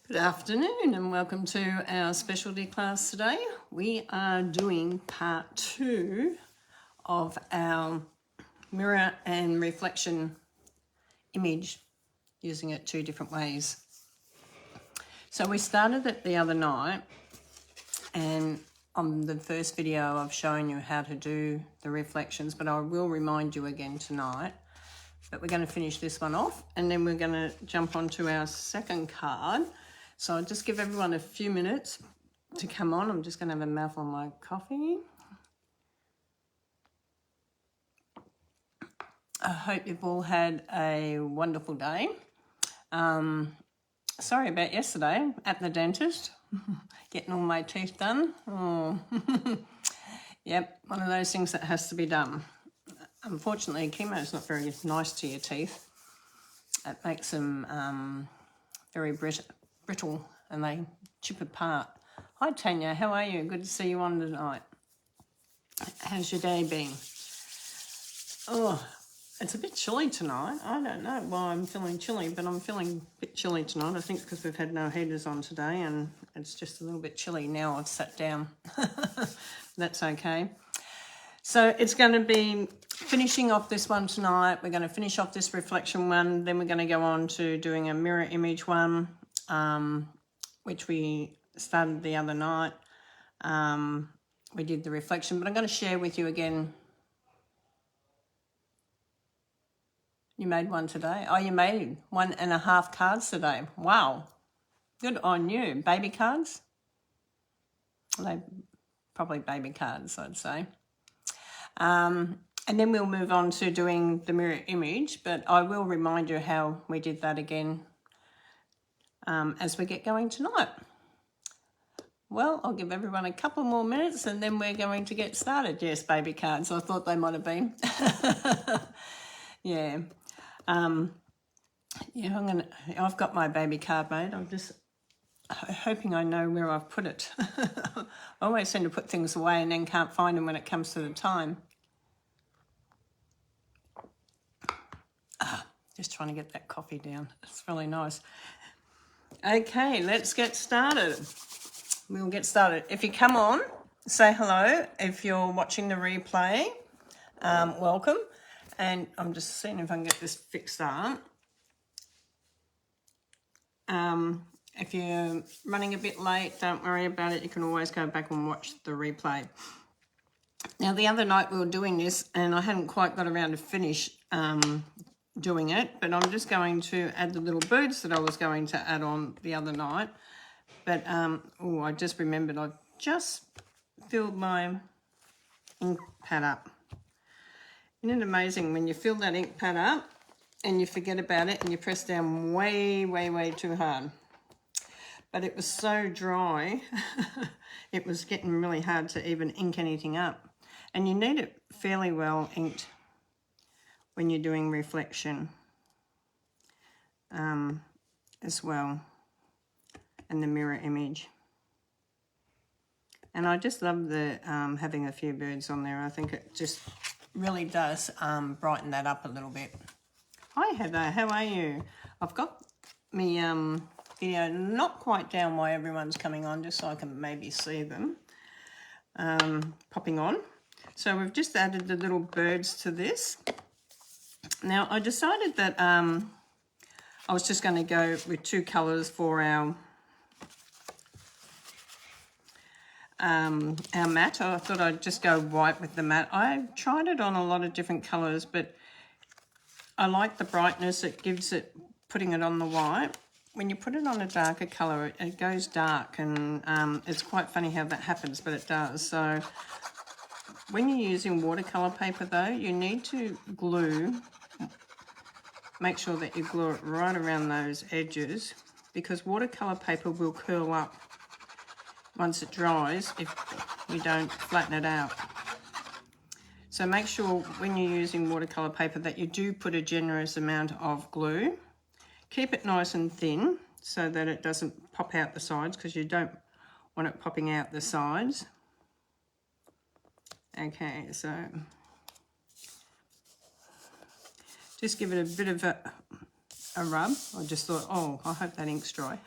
Good afternoon and welcome to our specialty class today. We are doing part 2 of our mirror and reflection image, using it 2 different ways. So we started it the other night, and on the first video I've shown you how to do the reflections, but I will remind you again tonight. But we're going to finish this one off and then we're going to jump onto our second card. So I'll just give everyone a few minutes to come on. I'm just going to have a mouthful of my coffee. I hope you've all had a wonderful day. Sorry about yesterday at the dentist, getting all my teeth done. Oh. Yep, one of those things that has to be done. Unfortunately, chemo is not very nice to your teeth. It makes them very brittle and they chip apart. Hi Tanya, how are you? Good to see you on tonight. How's your day been? Oh, it's a bit chilly tonight. I don't know why I'm feeling chilly, but I'm feeling a bit chilly tonight. I think because we've had no heaters on today and it's just a little bit chilly now. I've sat down. That's okay. So it's going to be finishing off this one tonight. We're going to finish off this reflection one. Then we're going to go on to doing a mirror image one, which we started the other night. We did the reflection, but I'm going to share with you again. You made one today? Oh, you made 1.5 cards today. Wow. Good on you. Baby cards? They probably baby cards, I'd say. And then we'll move on to doing the mirror image, but I will remind you how we did that again as we get going tonight. Well, I'll give everyone a couple more minutes and then we're going to get started. Yes, baby cards. I thought they might have been. Yeah. Yeah, I've got my baby card made. I'm just hoping I know where I've put it. I always seem to put things away and then can't find them when it comes to the time. Just trying to get that coffee down. It's really nice. Okay, let's get started. We'll get started. If you come on, say hello. If you're watching the replay, welcome. And I'm just seeing if I can get this fixed up. If you're running a bit late, don't worry about it. You can always go back and watch the replay. Now, the other night we were doing this and I hadn't quite got around to finish doing it, but I'm just going to add the little birds that I was going to add on the other night. But, oh, I just remembered I've just filled my ink pad up. Isn't it amazing when you fill that ink pad up and you forget about it and you press down way, way, way too hard? But it was so dry, it was getting really hard to even ink anything up. And you need it fairly well inked when you're doing reflection as well, and the mirror image. And I just love the having a few birds on there. I think it just really does brighten that up a little bit. Hi Heather, how are you? I've got me video not quite down while everyone's coming on, just so I can maybe see them popping on. So we've just added the little birds to this. Now I decided that I was just going to go with 2 colours for our matte. I thought I'd just go white with the matte. I tried it on a lot of different colours, but I like the brightness it gives it putting it on the white. When you put it on a darker colour, it goes dark, and it's quite funny how that happens, but it does. So when you're using watercolour paper though, you need to glue, make sure that you glue it right around those edges, because watercolour paper will curl up once it dries if you don't flatten it out. So make sure when you're using watercolour paper that you do put a generous amount of glue. Keep it nice and thin so that it doesn't pop out the sides, because you don't want it popping out the sides. Okay, so just give it a bit of a a rub. I just thought, oh, I hope that ink's dry.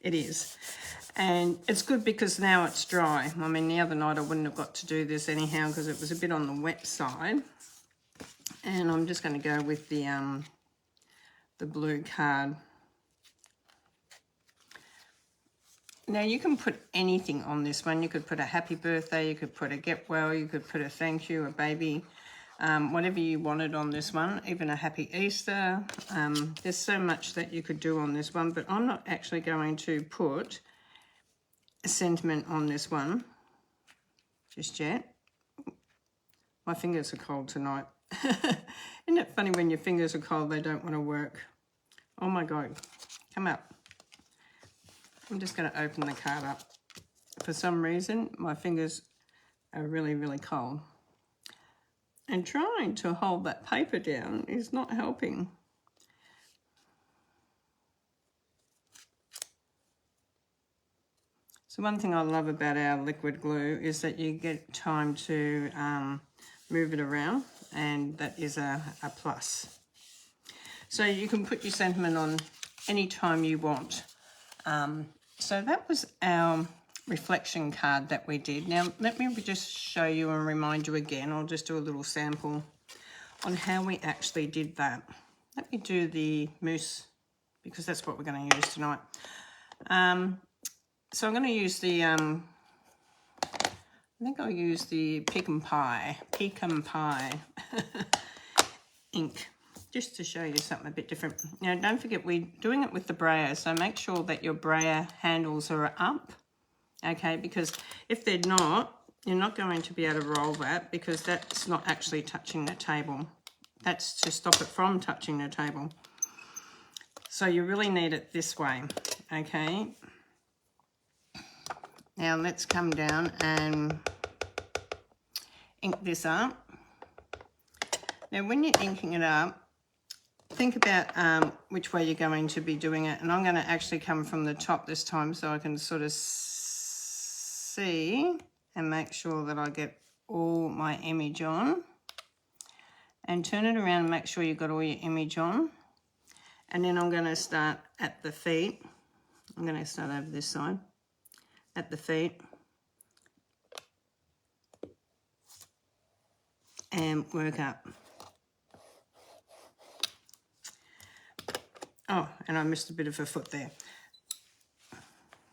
It is. And it's good because now it's dry. I mean, the other night I wouldn't have got to do this anyhow because it was a bit on the wet side. And I'm just going to go with the blue card. Now you can put anything on this one. You could put a happy birthday, you could put a get well, you could put a thank you, a baby, whatever you wanted on this one, even a happy Easter. There's so much that you could do on this one, but I'm not actually going to put a sentiment on this one just yet. My fingers are cold tonight. Isn't it funny when your fingers are cold, they don't want to work? Oh my God, come up. I'm just going to open the card up. For some reason, my fingers are really, really cold. And trying to hold that paper down is not helping. So one thing I love about our liquid glue is that you get time to move it around, and that is a plus. So you can put your sentiment on any time you want. So that was our reflection card that we did. Now, let me just show you and remind you again. I'll just do a little sample on how we actually did that. Let me do the mousse because that's what we're going to use tonight. So I'm going to use the, I think I'll use the pecan pie ink. Just to show you something a bit different. Now, don't forget, we're doing it with the brayer, so make sure that your brayer handles are up, okay? Because if they're not, you're not going to be able to roll that because that's not actually touching the table. That's to stop it from touching the table. So you really need it this way, okay? Now, let's come down and ink this up. Now, when you're inking it up, think about which way you're going to be doing it, and I'm going to actually come from the top this time so I can sort of see and make sure that I get all my image on, and turn it around and make sure you've got all your image on. And then I'm going to start at the feet. I'm going to start over this side at the feet and work up. Oh, and I missed a bit of a foot there.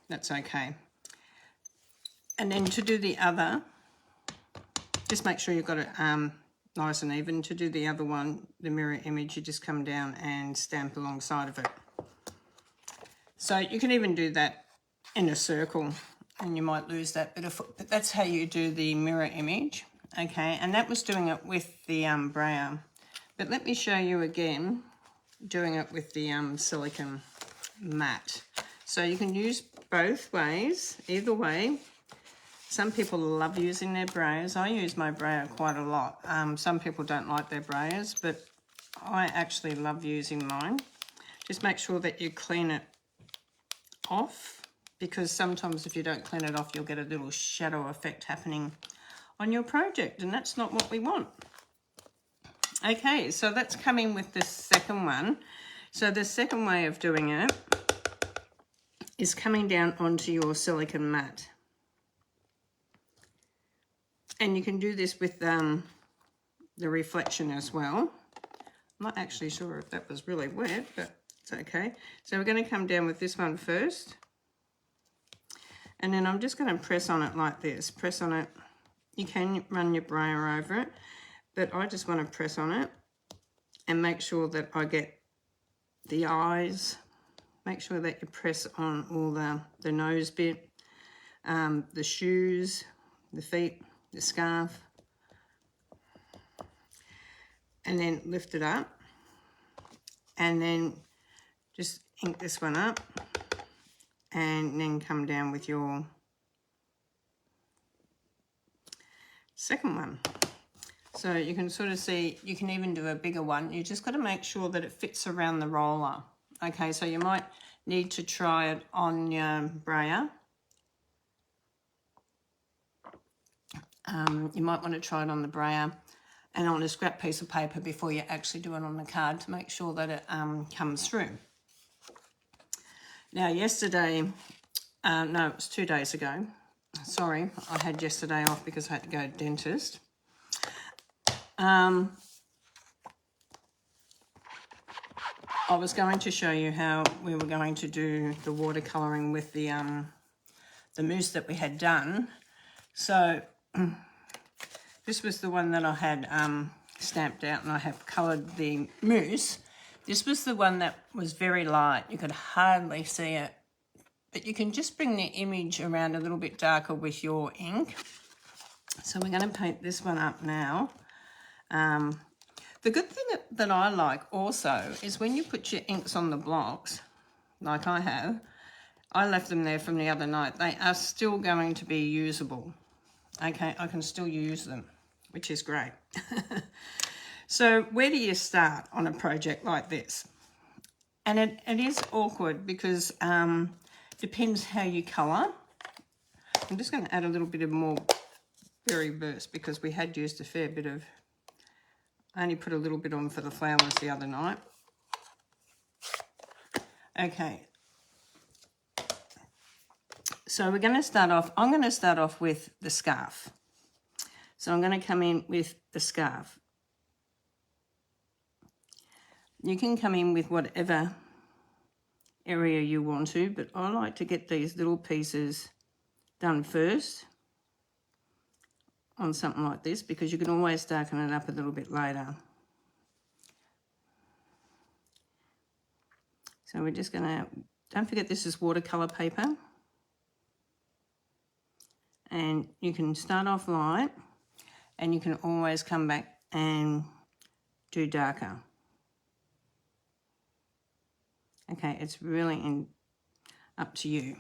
That's okay. And then to do the other, just make sure you've got it nice and even. To do the other one, the mirror image, you just come down and stamp alongside of it. So you can even do that in a circle and you might lose that bit of foot, but that's how you do the mirror image, okay? And that was doing it with the brayer. But let me show you again doing it with the silicone matte. So you can use both ways, either way. Some people love using their brayers. I use my brayer quite a lot. Some people don't like their brayers, but I actually love using mine. Just make sure that you clean it off, because sometimes if you don't clean it off, you'll get a little shadow effect happening on your project, and that's not what we want. Okay, so that's coming with the second one. So the second way of doing it is coming down onto your silicone mat. And you can do this with the reflection as well. I'm not actually sure if that was really wet, but it's okay. So we're going to come down with this one first. And then I'm just going to press on it like this. Press on it. You can run your brayer over it, but I just want to press on it and make sure that I get the eyes. Make sure that you press on all the nose bit, the shoes, the feet, the scarf, and then lift it up, and then just ink this one up, and then come down with your second one. So you can sort of see, you can even do a bigger one. You just got to make sure that it fits around the roller. Okay, so you might need to try it on your brayer. You might want to try it on the brayer and on a scrap piece of paper before you actually do it on the card to make sure that it comes through. Now yesterday, no, it was 2 days ago. Sorry, I had yesterday off because I had to go to the dentist. I was going to show you how we were going to do the watercolouring with the mousse that we had done. So this was the one that I had stamped out, and I have coloured the mousse. This was the one that was very light. You could hardly see it. But you can just bring the image around a little bit darker with your ink. So we're going to paint this one up now. The good thing that I like also is when you put your inks on the blocks, like I have, I left them there from the other night. They are still going to be usable. Okay, I can still use them, which is great. So where do you start on a project like this? And it is awkward because depends how you colour. I'm just going to add a little bit of more berry burst because we had used a fair bit of, I only put a little bit on for the flowers the other night. Okay. So we're going to start off, I'm going to start off with the scarf. So I'm going to come in with the scarf. You can come in with whatever area you want to, but I like to get these little pieces done first on something like this because you can always darken it up a little bit later. So we're just going to, don't forget this is watercolour paper, and you can start off light and you can always come back and do darker. Okay, it's really up to you.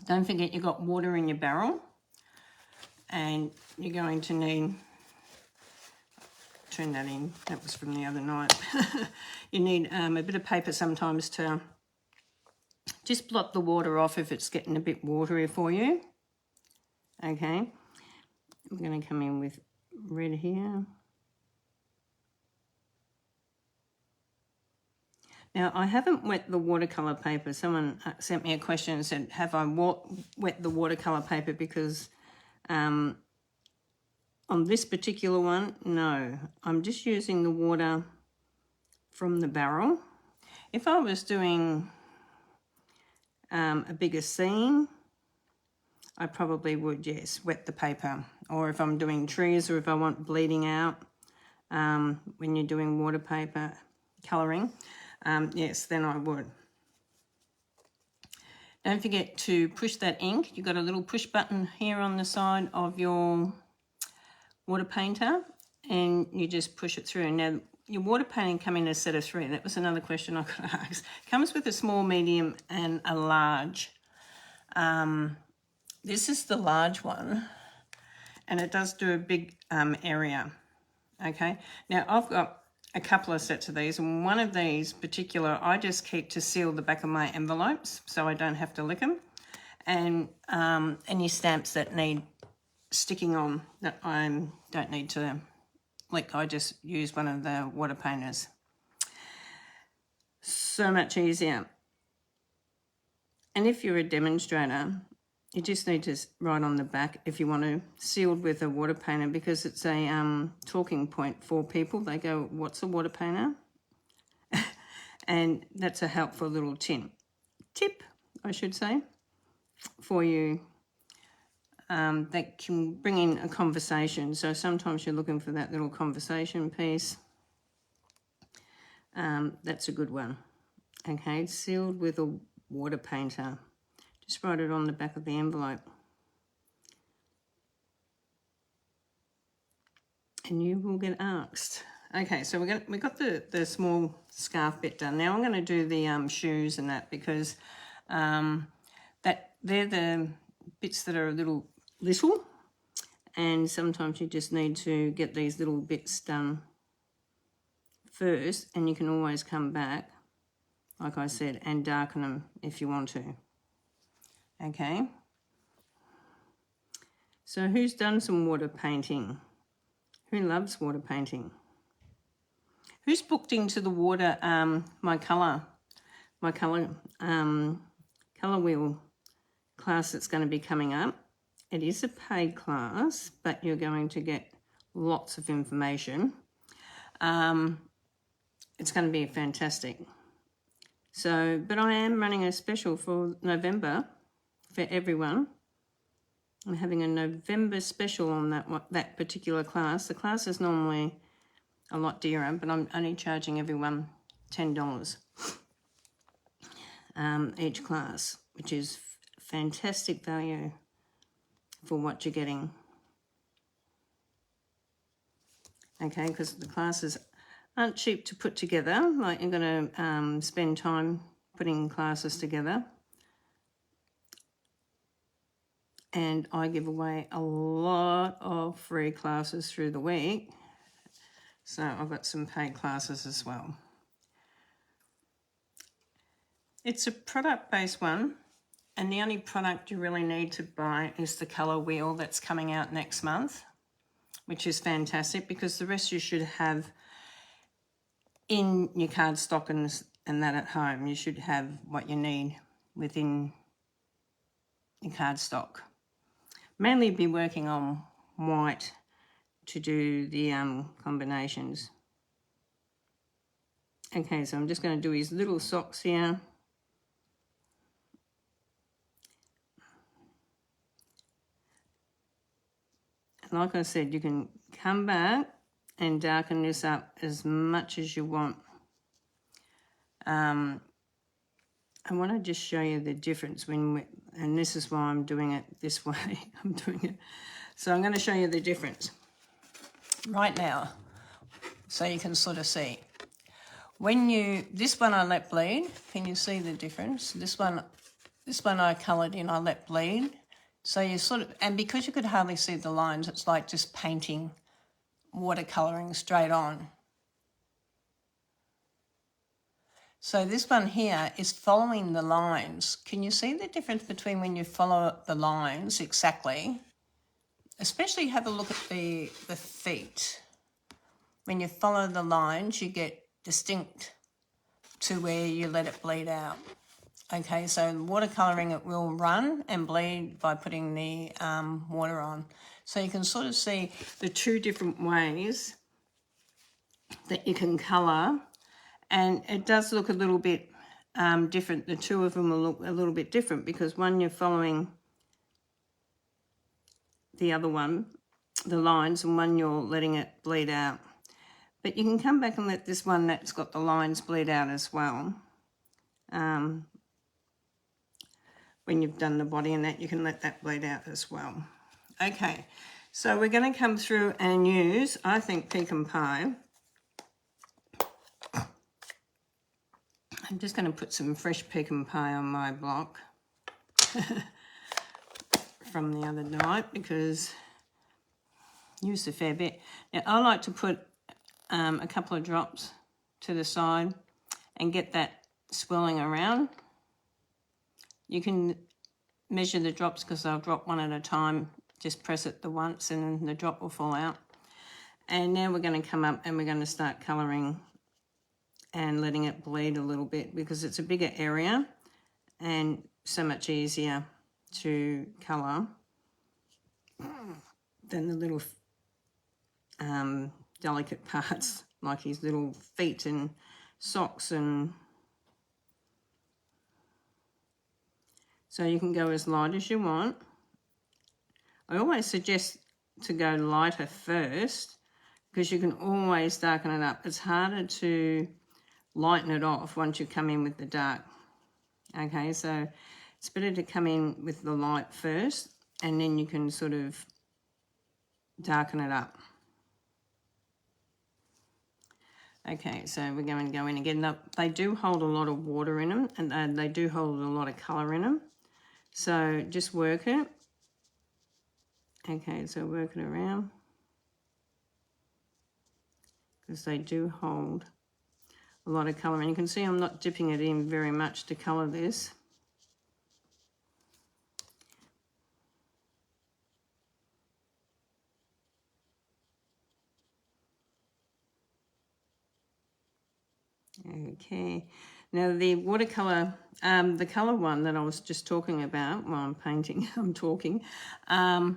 Don't forget you've got water in your barrel, and you're going to need, turn that in, that was from the other night. You need a bit of paper sometimes to just blot the water off if it's getting a bit watery for you. Okay, I'm going to come in with red here. Now, I haven't wet the watercolour paper. Someone sent me a question and said, have I wet the watercolour paper? Because on this particular one, no. I'm just using the water from the barrel. If I was doing a bigger scene, I probably would, yes, wet the paper. Or if I'm doing trees, or if I want bleeding out when you're doing water paper colouring, yes, then I would. Don't forget to push that ink. You've got a little push button here on the side of your water painter, and you just push it through. Now, your water painting come in a set of 3. That was another question I got asked. Comes with a small, medium, and a large. This is the large one, and it does do a big area. Okay, now I've got a couple of sets of these, and one of these particular I just keep to seal the back of my envelopes so I don't have to lick them, and any stamps that need sticking on that I don't need to lick, I just use one of the water painters. So much easier. And if you're a demonstrator, you just need to write on the back if you want to, sealed with a water painter, because it's a talking point for people. They go, what's a water painter? And that's a helpful little tip, I should say, for you that can bring in a conversation. So sometimes you're looking for that little conversation piece. That's a good one. Okay, sealed with a water painter. Just write it on the back of the envelope. And you will get asked. Okay, so we got the small scarf bit done. Now I'm going to do the shoes and that, because they're the bits that are a little, and sometimes you just need to get these little bits done first, and you can always come back, like I said, and darken them if you want to. Okay, so who's done some water painting? Who loves water painting? Who's booked into the water, my colour wheel class that's going to be coming up? It is a paid class, but you're going to get lots of information. It's going to be fantastic. So, but I am running a special for November for everyone. I'm having a November special on that particular class. The class is normally a lot dearer, but I'm only charging everyone $10 each class, which is fantastic value for what you're getting. Okay, because the classes aren't cheap to put together. Like, you're going to spend time putting classes together. And I give away a lot of free classes through the week. So I've got some paid classes as well. It's a product-based one, and the only product you really need to buy is the colour wheel that's coming out next month, which is fantastic, because the rest you should have in your cardstock and that at home. You should have what you need within your cardstock. Mainly be working on white to do the combinations. Okay, so I'm just going to do his little socks here. Like I said, you can come back and darken this up as much as you want. I want to just show you the difference and this is why I'm doing it this way. So I'm going to show you the difference right now, so you can sort of see. This one I let bleed. Can you see the difference? This one I coloured in, I let bleed. So you and because you could hardly see the lines, it's like just painting, watercolouring straight on. So this one here is following the lines. Can you see the difference between when you follow the lines exactly? Especially have a look at the feet. When you follow the lines, you get distinct to where you let it bleed out. Okay, so watercolouring, it will run and bleed by putting the water on. So you can sort of see the two different ways that you can colour, and it does look a little bit different. The two of them will look a little bit different because one you're following the other one, the lines, and one you're letting it bleed out. But you can come back and let this one that's got the lines bleed out as well. When you've done the body and that, you can let that bleed out as well. Okay, so we're going to come through and use, I think, pecan pie. I'm just going to put some fresh pecan pie on my block from the other night because I used a fair bit. Now, I like to put a couple of drops to the side and get that swirling around. You can measure the drops because I'll drop one at a time. Just press it the once and the drop will fall out. And now we're going to come up and we're going to start colouring and letting it bleed a little bit because it's a bigger area and so much easier to colour than the little delicate parts like his little feet and socks. And so you can go as light as you want. I always suggest to go lighter first because you can always darken it up. It's harder to lighten it off once you come in with the dark. Okay, so it's better to come in with the light first and then you can sort of darken it up. Okay, so we're going to go in again. Now, they do hold a lot of water in them and they do hold a lot of colour in them. So just work it. Okay, so work it around because they do hold a lot of colour. And you can see I'm not dipping it in very much to colour this. Okay, now the watercolour, the colour one that I was just talking about while I'm painting, I'm talking, that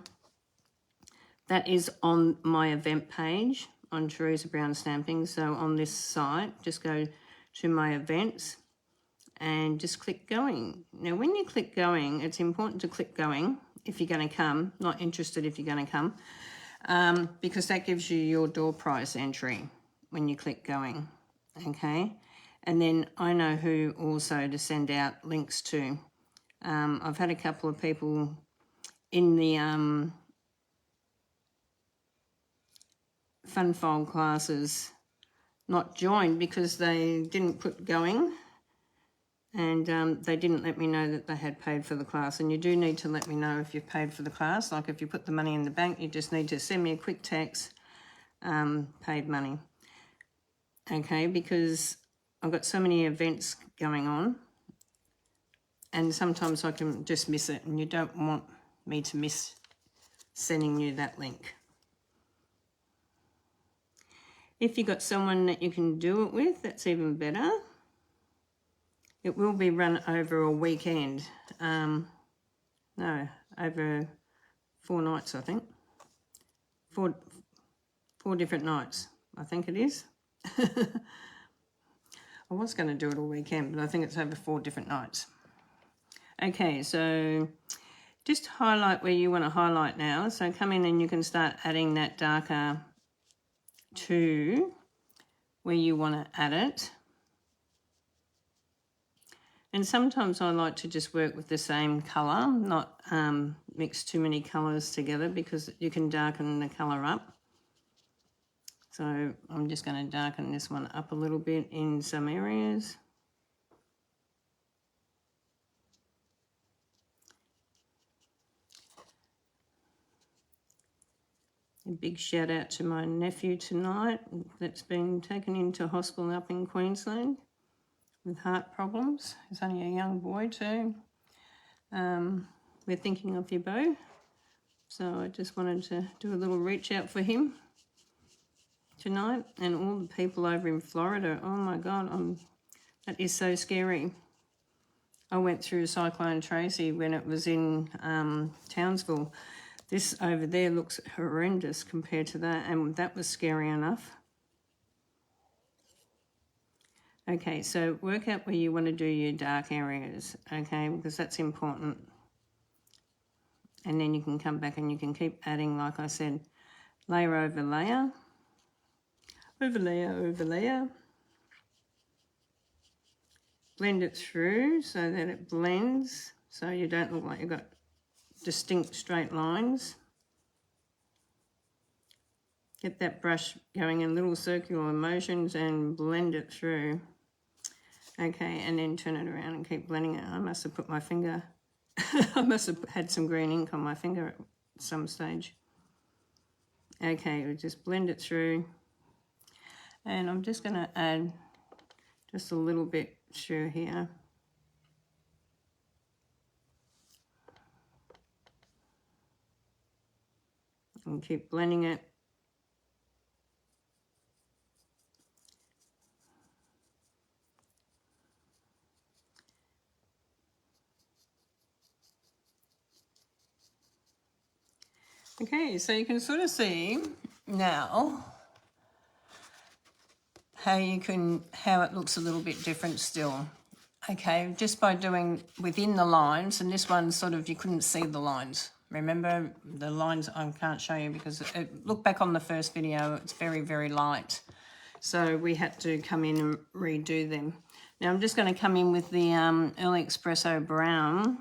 is on my event page on Teresa Brown Stamping. So on this site, just go to my events and just click going. Now when you click going, it's important to click going if you're going to come, not interested if you're going to come, because that gives you your door price entry when you click going, okay? And then I know who also to send out links to. I've had a couple of people in the fun fold classes not joined because they didn't put going, and they didn't let me know that they had paid for the class. And you do need to let me know if you've paid for the class. Like if you put the money in the bank, you just need to send me a quick text, paid money. Okay, because I've got so many events going on and sometimes I can just miss it, and you don't want me to miss sending you that link. If you've got someone that you can do it with, that's even better. It will be run over a weekend. No, over 4 nights, I think. Four different nights, I think it is. I was going to do it all weekend, but I think it's over 4 different nights. Okay, so just highlight where you want to highlight now. So come in and you can start adding that darker to where you want to add it. And sometimes I like to just work with the same colour, not mix too many colours together, because you can darken the colour up. So I'm just going to darken this one up a little bit in some areas. A big shout out to my nephew tonight that's been taken into hospital up in Queensland with heart problems. He's only a young boy too. We're thinking of you, Bo. So I just wanted to do a little reach out for him tonight, and all the people over in Florida. Oh my God, that is so scary. I went through Cyclone Tracy when it was in Townsville. This over there looks horrendous compared to that, and that was scary enough. Okay, so work out where you want to do your dark areas, okay, because that's important. And then you can come back and you can keep adding, like I said, layer over layer, over layer over layer. Blend it through so that it blends, so you don't look like you've got distinct straight lines. Get that brush going in little circular motions and blend it through. Okay, and then turn it around and keep blending it. I must have put my finger, I must have had some green ink on my finger at some stage. Okay, we'll just blend it through. And I'm just going to add just a little bit through here. And keep blending it. Okay, so you can sort of see now how it looks a little bit different still. Okay, just by doing within the lines, and this one sort of, you couldn't see the lines. Remember the lines, I can't show you because look back on the first video, it's very, very light. So we had to come in and redo them. Now I'm just going to come in with the Early Espresso Brown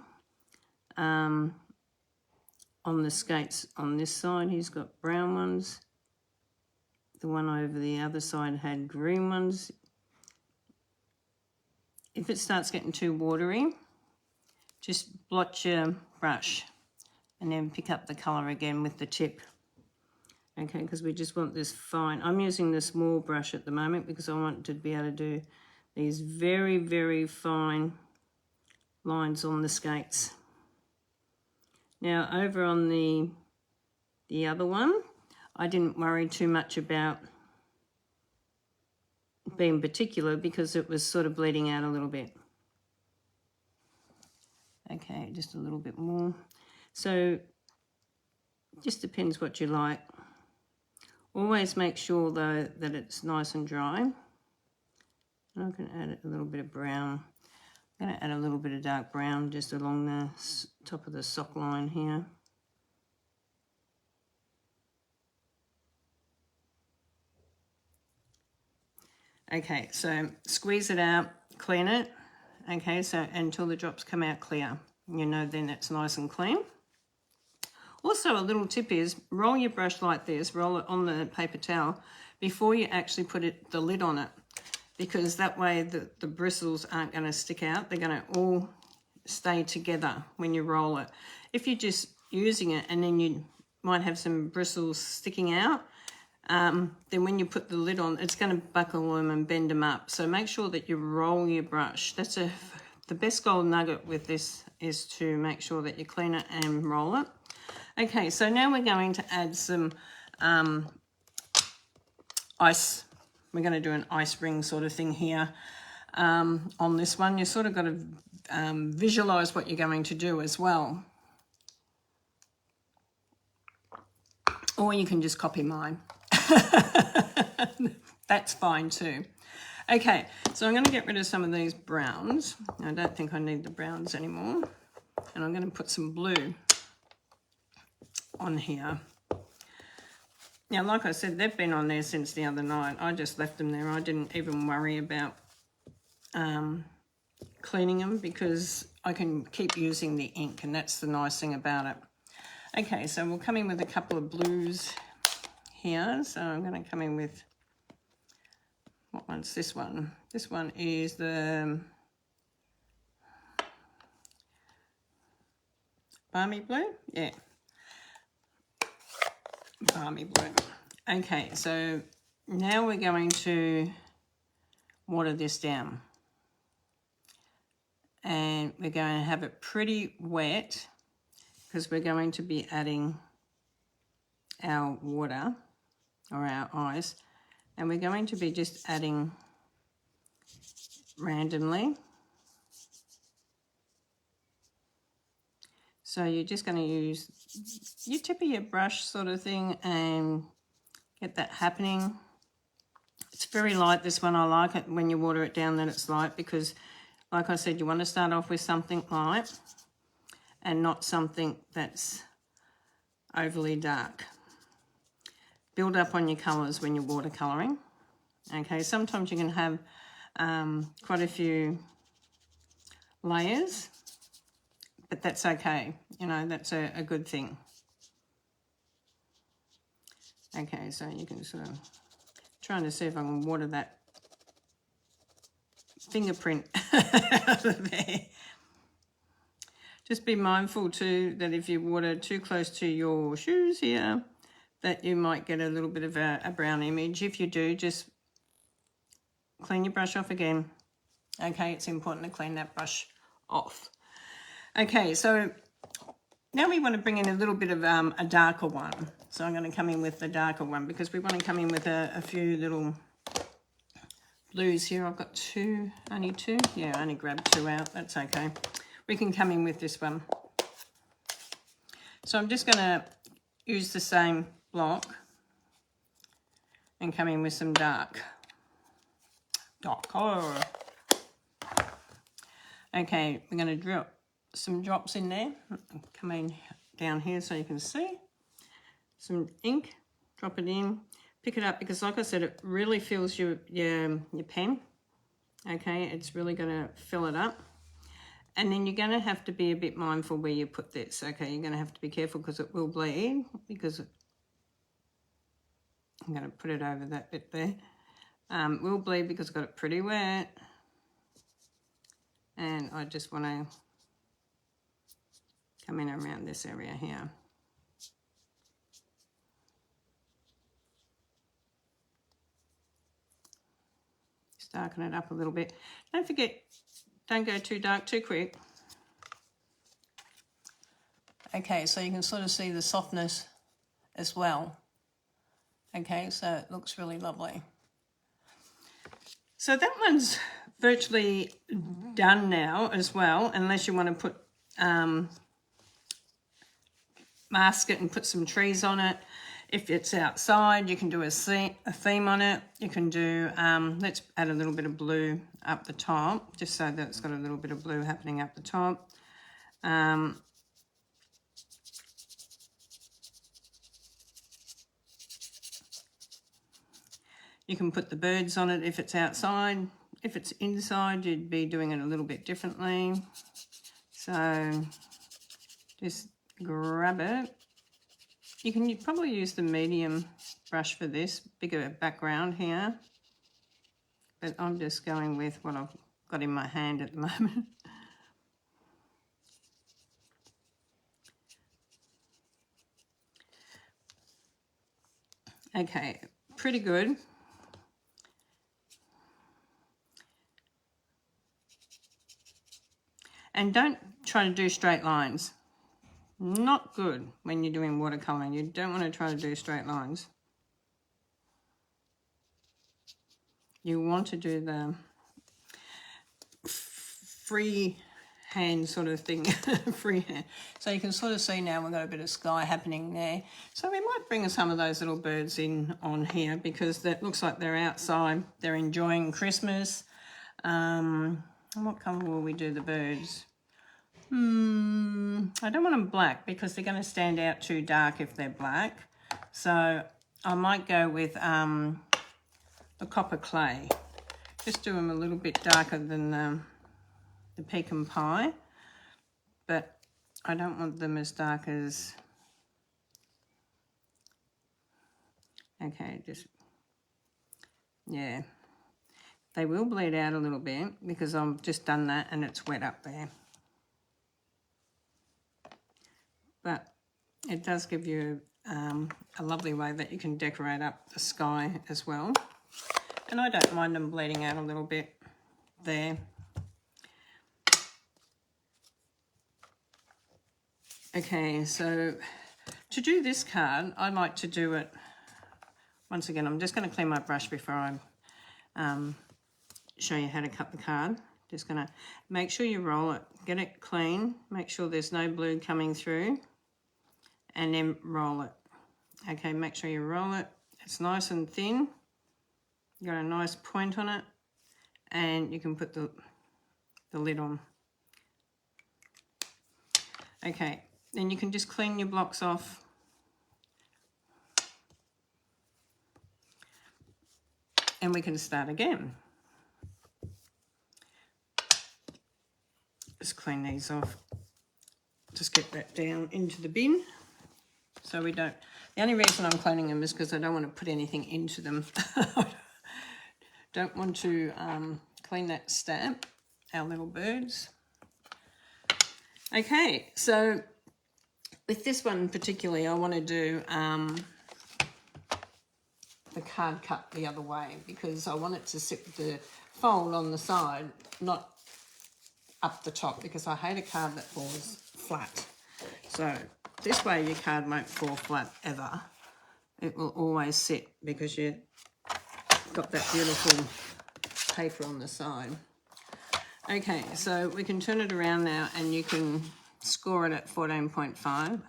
on the skates on this side. He's got brown ones. The one over the other side had green ones. If it starts getting too watery, just blot your brush and then pick up the colour again with the tip. Okay, because we just want this fine. I'm using the small brush at the moment because I want to be able to do these very, very fine lines on the skates. Now over on the other one, I didn't worry too much about being particular because it was sort of bleeding out a little bit. Okay, just a little bit more. So just depends what you like. Always make sure though that it's nice and dry. And I'm going to add a little bit of brown. I'm going to add a little bit of dark brown just along the top of the sock line here. Okay, so squeeze it out, clean it. Okay, so until the drops come out clear. You know, then it's nice and clean. Also, a little tip is roll your brush like this, roll it on the paper towel before you actually put the lid on it, because that way the bristles aren't going to stick out. They're going to all stay together when you roll it. If you're just using it and then you might have some bristles sticking out, then when you put the lid on, it's going to buckle them and bend them up. So make sure that you roll your brush. That's the best gold nugget with this, is to make sure that you clean it and roll it. Okay, so now we're going to add some ice. We're going to do an ice ring sort of thing here on this one. You sort of got to visualize what you're going to do as well. Or you can just copy mine. That's fine too. Okay, so I'm going to get rid of some of these browns. I don't think I need the browns anymore. And I'm going to put some blue on here. Now, like I said, they've been on there since the other night. I just left them there. I didn't even worry about cleaning them because I can keep using the ink, and that's the nice thing about it. Okay, so we'll come in with a couple of blues here. So I'm going to come in with, what one's this one? This one is the Balmy Blue? Yeah. Balmy Blue. Okay, so now we're going to water this down. And we're going to have it pretty wet because we're going to be adding our water or our ice. And we're going to be just adding randomly. So you're just going to use your tip of your brush sort of thing and get that happening. It's very light, this one. I like it when you water it down that it's light because, like I said, you want to start off with something light and not something that's overly dark. Build up on your colours when you're watercolouring. Okay, sometimes you can have quite a few layers, but that's okay. You know, that's a good thing. Okay, so you can sort of trying to see if I can water that fingerprint out of there. Just be mindful too that if you water too close to your shoes here, that you might get a little bit of a brown image. If you do, just clean your brush off again. Okay, it's important to clean that brush off. Okay, so now we want to bring in a little bit of a darker one. So I'm going to come in with the darker one because we want to come in with a few little blues here. I've got two, only two. Yeah, I only grabbed two out. That's okay. We can come in with this one. So I'm just going to use the same block and come in with some darker. Okay, we're going to drop some drops in there. Come in down here so you can see. Some ink, drop it in, pick it up because, like I said, it really fills your pen. Okay, it's really going to fill it up. And then you're going to have to be a bit mindful where you put this. Okay, you're going to have to be careful because it will bleed. Because I'm going to put it over that bit there. It will bleed because I've got it pretty wet. And I just want to come in around this area here. Just darken it up a little bit. Don't forget, don't go too dark too quick. Okay, so you can sort of see the softness as well. Okay, so it looks really lovely. So that one's virtually done now as well, unless you want to put mask it and put some trees on it. If it's outside, you can do a theme on it. You can do, let's add a little bit of blue up the top, just so that it's got a little bit of blue happening up the top. You can put the birds on it if it's outside. If it's inside, you'd be doing it a little bit differently. So just grab it. You can probably use the medium brush for this, bigger background here. But I'm just going with what I've got in my hand at the moment. Okay, pretty good. And don't try to do straight lines. Not good when you're doing watercoloring. You don't want to try to do straight lines. You want to do the free hand sort of thing, free hand. So you can sort of see now we've got a bit of sky happening there. So we might bring some of those little birds in on here because that looks like they're outside. They're enjoying Christmas. What colour will we do the birds? I don't want them black because they're going to stand out too dark if they're black. So I might go with the copper clay. Just do them a little bit darker than the pecan pie, but I don't want them as dark as, okay, just, yeah. They will bleed out a little bit because I've just done that and it's wet up there. But it does give you a lovely way that you can decorate up the sky as well. And I don't mind them bleeding out a little bit there. Okay, so to do this card, I like to do it, once again, I'm just going to clean my brush before I show you how to cut the card. Just going to make sure you roll it, get it clean, make sure there's no blue coming through, and then roll it. Okay, make sure you roll it. It's nice and thin. You got a nice point on it, and you can put the lid on. Okay, then you can just clean your blocks off. And we can start again. Just clean these off. Just get that down into the bin. So we don't, the only reason I'm cleaning them is because I don't want to put anything into them. Don't want to clean that stamp, our little birds. Okay, so with this one particularly, I want to do the card cut the other way because I want it to sit with the fold on the side, not up the top, because I hate a card that falls flat. So this way your card won't fall flat ever. It will always sit because you've got that beautiful paper on the side. Okay, so we can turn it around now and you can score it at 14.5.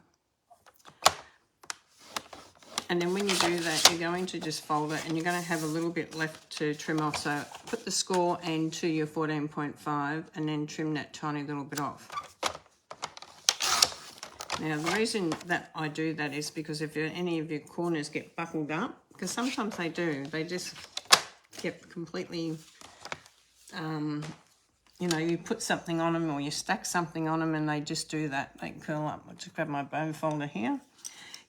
And then when you do that, you're going to just fold it and you're going to have a little bit left to trim off. So put the score into your 14.5 and then trim that tiny little bit off. Now, the reason that I do that is because if any of your corners get buckled up, because sometimes they do, they just get completely, you know, you put something on them or you stack something on them and they just do that. They curl up. I'll just grab my bone folder here.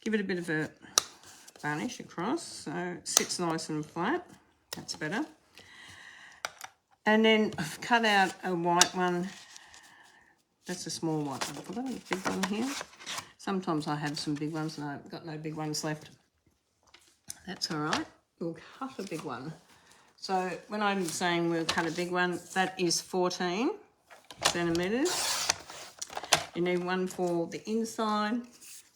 Give it a bit of a varnish across so it sits nice and flat. That's better. And then I've cut out a white one. That's a small white one. I've got a big one here. Sometimes I have some big ones and I've got no big ones left. That's all right. We'll cut a big one. So when I'm saying we'll cut a big one, that is 14 centimetres. You need one for the inside,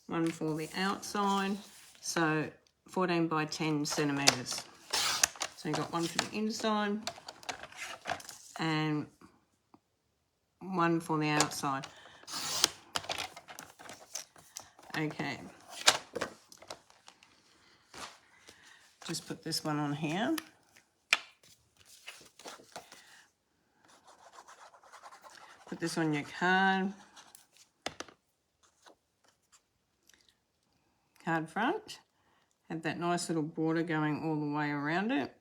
one for the outside. So 14 by 10 centimetres. So you've got one for the inside, and one for the outside. Okay. Just put this one on here. Put this on your card front. Have that nice little border going all the way around it.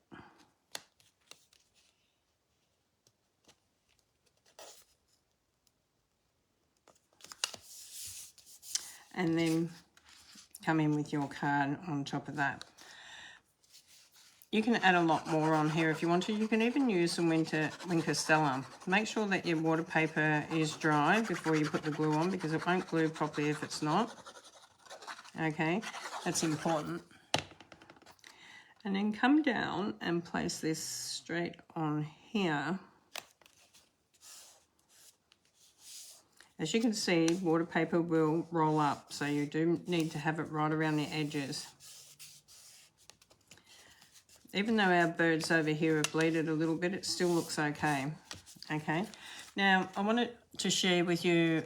And then come in with your card on top of that. You can add a lot more on here if you want to. You can even use some winter Stella. Make sure that your water paper is dry before you put the glue on, because it won't glue properly if it's not. Okay, that's important. And then come down and place this straight on here. As you can see, water paper will roll up, so you do need to have it right around the edges. Even though our birds over here have bleeded a little bit, it still looks okay. Okay, now I wanted to share with you,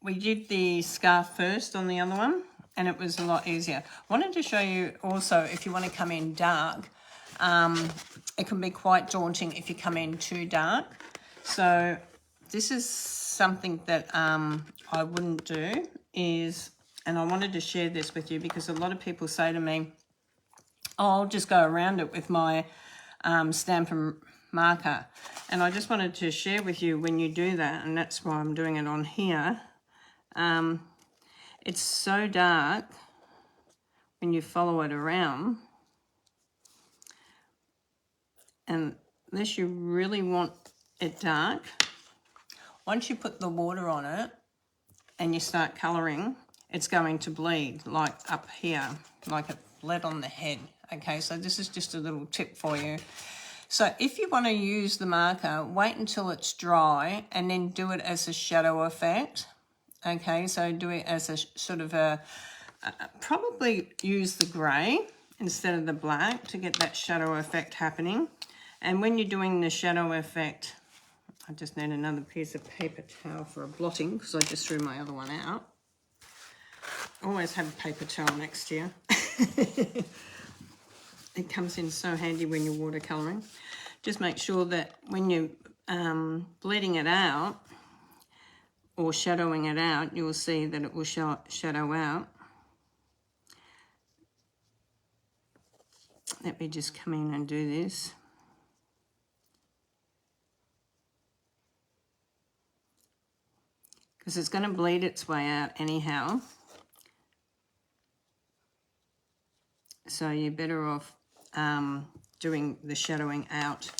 we did the scarf first on the other one, and it was a lot easier. I wanted to show you also, if you want to come in dark, it can be quite daunting if you come in too dark. So this is something that I wouldn't do is, and I wanted to share this with you because a lot of people say to me, oh, I'll just go around it with my Stampin' marker. And I just wanted to share with you when you do that, and that's why I'm doing it on here. It's so dark when you follow it around, and unless you really want it dark, once you put the water on it and you start colouring, it's going to bleed, like up here, like it bled on the head. Okay, so this is just a little tip for you. So if you want to use the marker, wait until it's dry and then do it as a shadow effect. Okay, so do it as a sort of a, probably use the grey instead of the black to get that shadow effect happening. And when you're doing the shadow effect, I just need another piece of paper towel for a blotting because I just threw my other one out. Always have a paper towel next to you. It comes in so handy when you're watercolouring. Just make sure that when you're bleeding it out or shadowing it out, you'll see that it will shadow out. Let me just come in and do this. Because it's going to bleed its way out anyhow. So you're better off doing the shadowing out.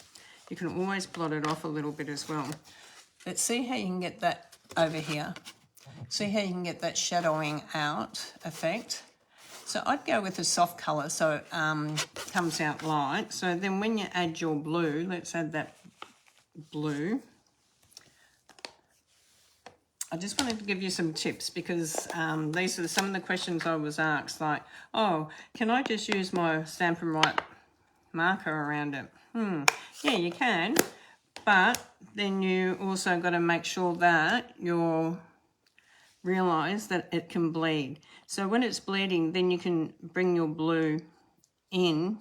You can always blot it off a little bit as well. But see how you can get that over here. See how you can get that shadowing out effect. So I'd go with a soft colour so it comes out light. So then when you add your blue, let's add that blue. I just wanted to give you some tips because these are some of the questions I was asked, like, oh, can I just use my Stampin' Right marker around it? Yeah, you can, but then you also got to make sure that you realise that it can bleed. So when it's bleeding, then you can bring your blue in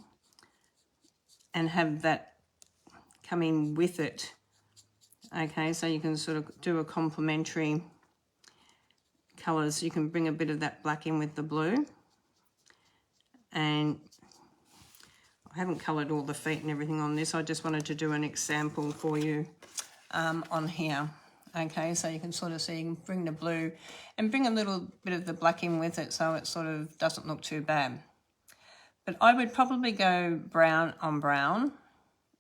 and have that come in with it. Okay, so you can sort of do a complementary colours. You can bring a bit of that black in with the blue. And I haven't coloured all the feet and everything on this. I just wanted to do an example for you on here. Okay, so you can sort of see, you can bring the blue and bring a little bit of the black in with it so it sort of doesn't look too bad. But I would probably go brown on brown,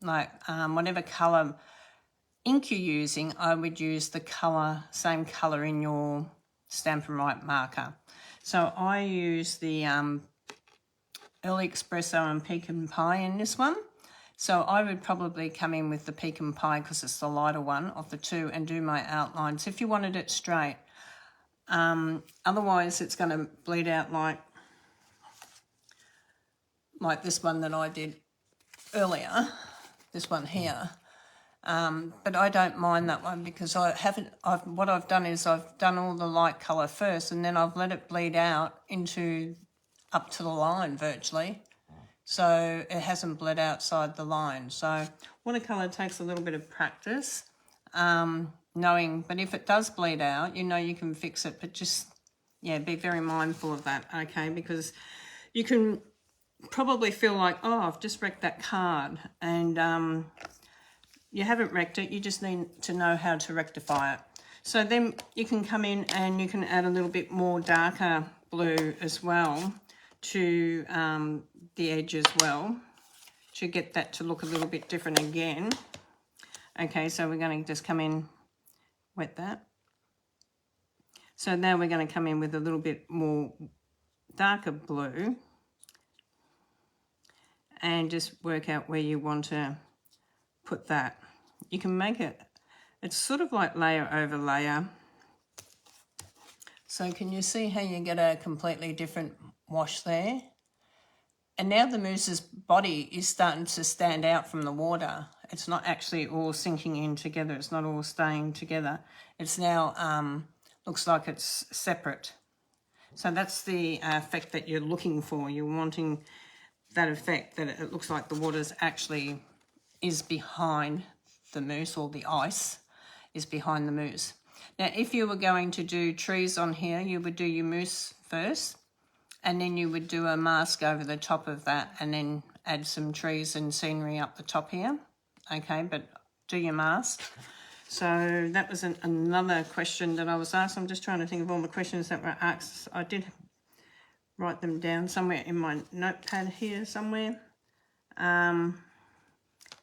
like whatever colour ink you're using, I would use the colour, same colour in your Stampin' Right marker. So I use the Early Espresso and Pecan Pie in this one. So I would probably come in with the Pecan Pie because it's the lighter one of the two and do my outlines if you wanted it straight. Otherwise it's going to bleed out like this one that I did earlier, this one here. But I don't mind that one because what I've done is I've done all the light colour first and then I've let it bleed out up to the line virtually. So it hasn't bled outside the line. So watercolour takes a little bit of practice, but if it does bleed out, you can fix it, but just, yeah, be very mindful of that, okay, because you can probably feel like, oh, I've just wrecked that card, and you haven't wrecked it, you just need to know how to rectify it. So then you can come in and you can add a little bit more darker blue as well to the edge as well, to get that to look a little bit different again. Okay, so we're going to just come in, wet that. So now we're going to come in with a little bit more darker blue and just work out where you want to put that. You can make it's sort of like layer over layer. So can you see how you get a completely different wash there? And now the moose's body is starting to stand out from the water. It's not actually all sinking in together. It's not all staying together. It's now looks like it's separate. So that's the effect that you're looking for. You're wanting that effect that it looks like the water's actually is behind the mousse, or the ice is behind the mousse. Now, if you were going to do trees on here, you would do your mousse first, and then you would do a mask over the top of that and then add some trees and scenery up the top here. Okay, but do your mask. So that was another question that I was asked. I'm just trying to think of all the questions that were asked. I did write them down somewhere in my notepad here somewhere.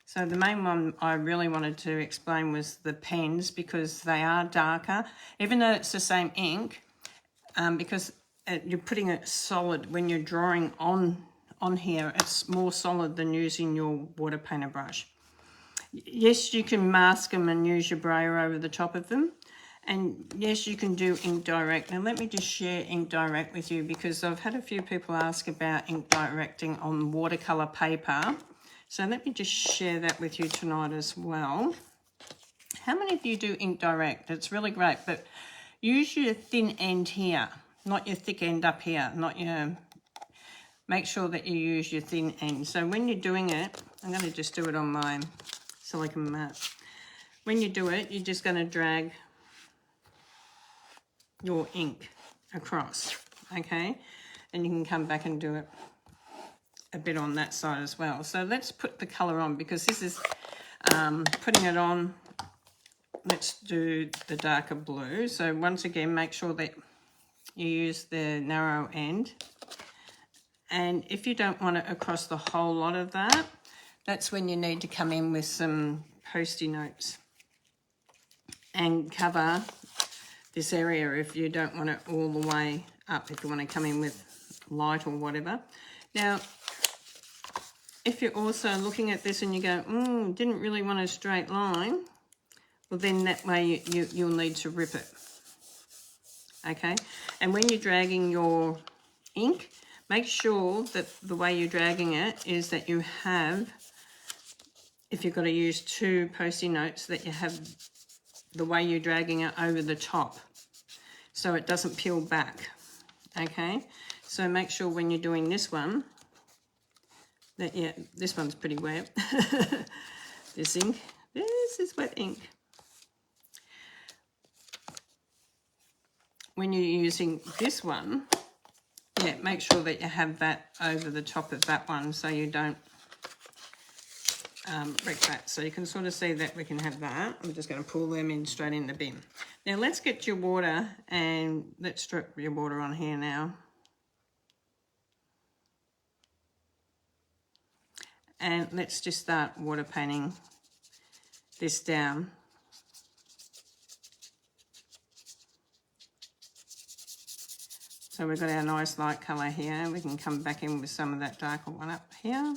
So the main one I really wanted to explain was the pens, because they are darker, even though it's the same ink, because you're putting it solid. When you're drawing on here, it's more solid than using your water painter brush. Yes, you can mask them and use your brayer over the top of them. And yes, you can do ink direct. Now let me just share ink direct with you, because I've had a few people ask about ink directing on watercolour paper. So let me just share that with you tonight as well. How many of you do ink direct? It's really great, but use your thin end here, not your thick end up here, make sure that you use your thin end. So when you're doing it, I'm going to just do it on my silicone mat. When you do it, you're just going to drag your ink across, okay? And you can come back and do it a bit on that side as well. So let's put the colour on, because this is putting it on. Let's do the darker blue. So once again, make sure that you use the narrow end. And if you don't want it across the whole lot of that, that's when you need to come in with some Post-it notes and cover this area if you don't want it all the way up, if you want to come in with light or whatever. Now, if you're also looking at this and you go, didn't really want a straight line, well then that way you'll need to rip it, okay? And when you're dragging your ink, make sure that the way you're dragging it is that you have, if you've got to use two Post-it notes, that you have the way you're dragging it over the top so it doesn't peel back, okay? So make sure when you're doing this one, that, yeah, this one's pretty wet. This ink, this is wet ink. When you're using this one, yeah, make sure that you have that over the top of that one so you don't wreck that. So you can sort of see that we can have that. I'm just going to pull them in straight in the bin. Now let's get your water, and let's drip your water on here now. And let's just start water painting this down. So we've got our nice light colour here. We can come back in with some of that darker one up here.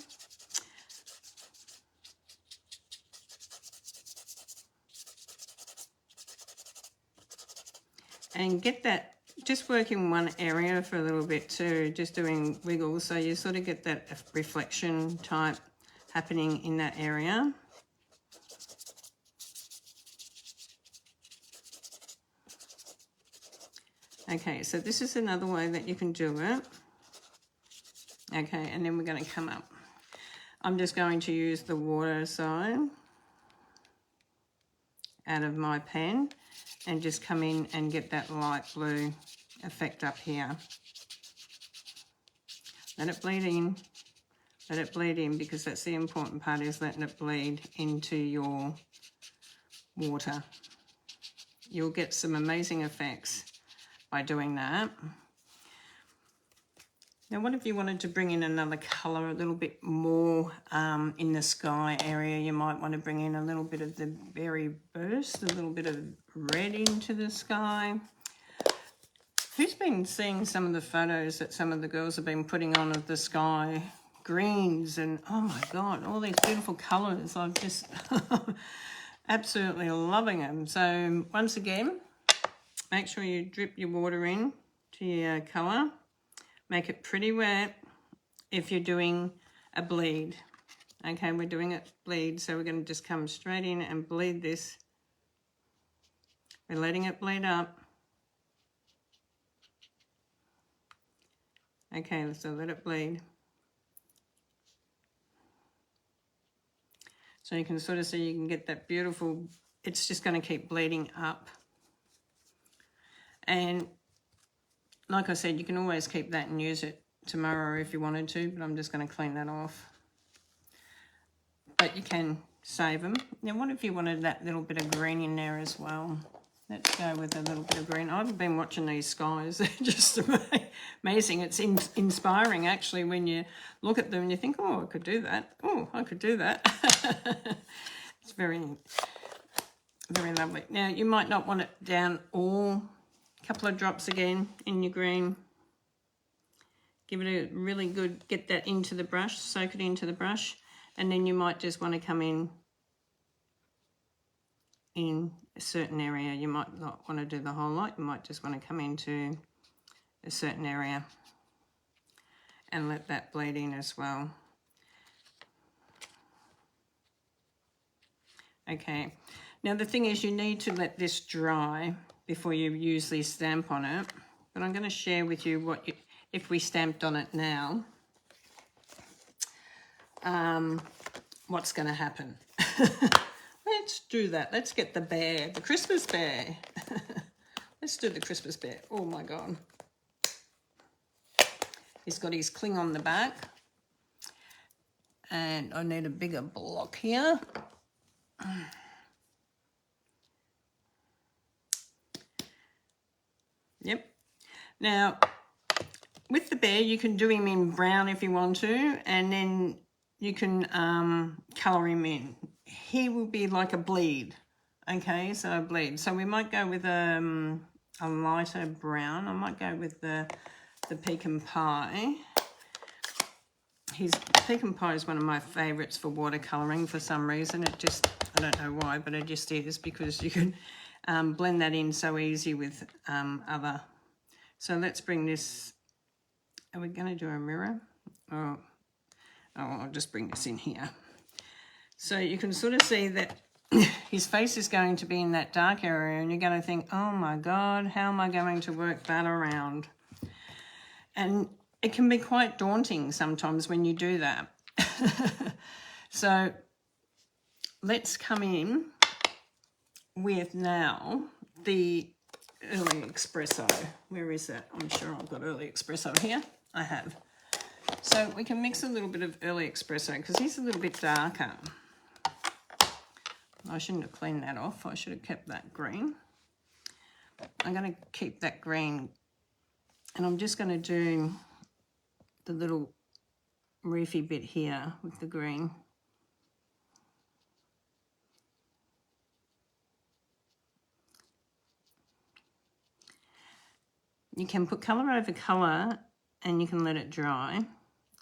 And get that, just work in one area for a little bit too, just doing wiggles, so you sort of get that reflection type happening in that area. Okay, so this is another way that you can do it. Okay, and then we're going to come up. I'm just going to use the water side out of my pen and just come in and get that light blue effect up here. Let it bleed in. Let it bleed in, because that's the important part, is letting it bleed into your water. You'll get some amazing effects by doing that. Now, what if you wanted to bring in another colour, a little bit more in the sky area? You might want to bring in a little bit of the berry burst, a little bit of red into the sky. Who's been seeing some of the photos that some of the girls have been putting on of the sky greens, and oh my God, all these beautiful colours. I'm just absolutely loving them. So once again, make sure you drip your water in to your colour. Make it pretty wet if you're doing a bleed. Okay, we're doing it bleed, so we're going to just come straight in and bleed this. We're letting it bleed up. Okay, so let it bleed. So you can sort of see, you can get that beautiful, it's just going to keep bleeding up. And like I said, you can always keep that and use it tomorrow if you wanted to, but I'm just going to clean that off. But you can save them. Now, what if you wanted that little bit of green in there as well? Let's go with a little bit of green. I've been watching these skies. They're just amazing. It's inspiring, actually, when you look at them and you think, oh, I could do that. Oh, I could do that. It's very, very lovely. Now, you might not want it down all. Couple of drops again in your green. Give it a really good, get that into the brush, soak it into the brush, and then you might just want to come in a certain area. You might not want to do the whole lot. You might just want to come into a certain area and let that bleed in as well. Okay, now the thing is, you need to let this dry before you use the stamp on it. But I'm going to share with you what if we stamped on it now, what's going to happen. Let's do that. Let's get the bear, the Christmas bear. Let's do the Christmas bear. Oh my God. He's got his cling on the back. And I need a bigger block here. Yep. Now, with the bear, you can do him in brown if you want to, and then you can colour him in. He will be like a bleed. Okay, so a bleed. So we might go with a lighter brown. I might go with the pecan pie. Pecan pie is one of my favourites for watercolouring for some reason. It just, I don't know why, but it just is, because you can blend that in so easy with other. So let's bring this, are we going to do a mirror? Oh, I'll just bring this in here. So you can sort of see that his face is going to be in that dark area, and you're going to think, oh my God, how am I going to work that around? And it can be quite daunting sometimes when you do that. So let's come in with now the early espresso. Where is that? I'm sure I've got early espresso here. I have. So we can mix a little bit of early espresso because he's a little bit darker. I shouldn't have cleaned that off. I should have kept that green. I'm going to keep that green, and I'm just going to do the little reefy bit here with the green. You can put colour over colour and you can let it dry.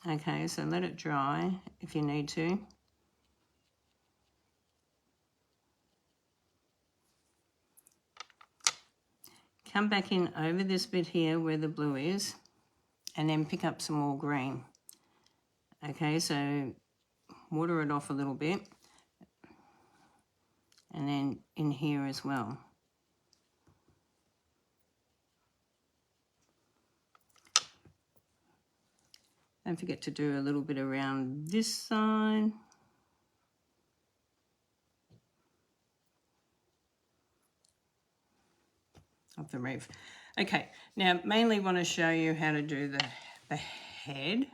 Okay, so let it dry if you need to. Come back in over this bit here where the blue is, and then pick up some more green. Okay, so water it off a little bit, and then in here as well. Don't forget to do a little bit around this side. Of the reef. Okay, now mainly want to show you how to do the head.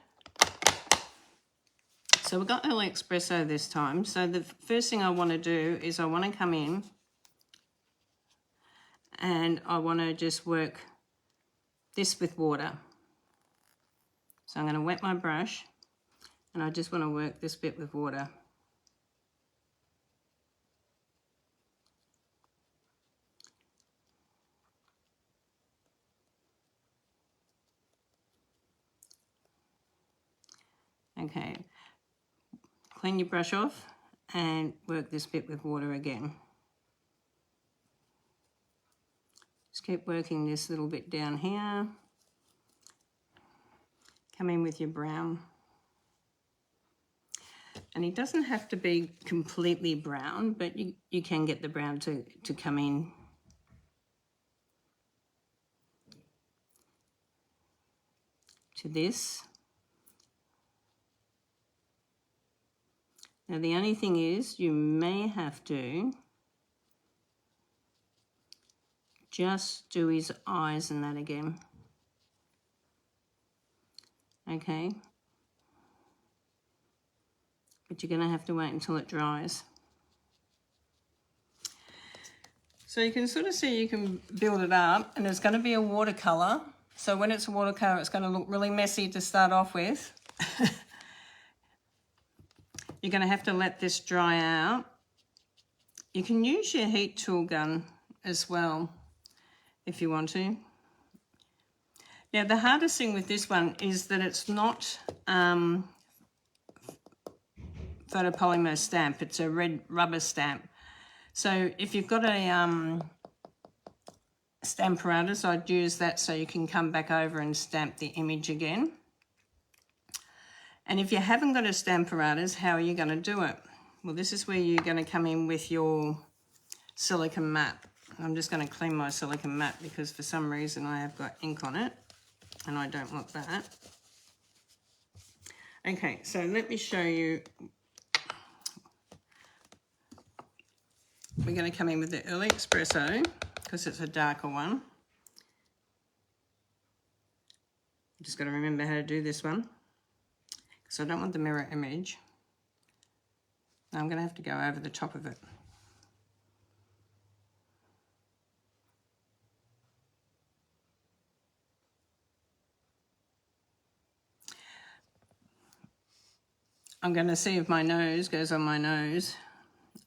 So we've got early espresso this time. So the first thing I want to do is I want to come in and I want to just work this with water. So I'm going to wet my brush and I just want to work this bit with water. Okay, clean your brush off and work this bit with water again. Just keep working this little bit down here. Come in with your brown. And it doesn't have to be completely brown, but you can get the brown to come in. To this. Now the only thing is you may have to just do his eyes and that again. Okay. But you're going to have to wait until it dries. So you can sort of see you can build it up, and it's going to be a watercolour. So when it's a watercolour, it's going to look really messy to start off with. You're going to have to let this dry out. You can use your heat tool gun as well if you want to. Now the hardest thing with this one is that it's not photopolymer stamp, it's a red rubber stamp. So if you've got a Stamparatus, I'd use that so you can come back over and stamp the image again. And if you haven't got a Stamparatus, how are you going to do it? Well, this is where you're going to come in with your silicone mat. I'm just going to clean my silicone mat because for some reason I have got ink on it and I don't want that. Okay, so let me show you. We're going to come in with the early espresso because it's a darker one. You just got to remember how to do this one. So I don't want the mirror image. I'm going to have to go over the top of it. I'm going to see if my nose goes on my nose.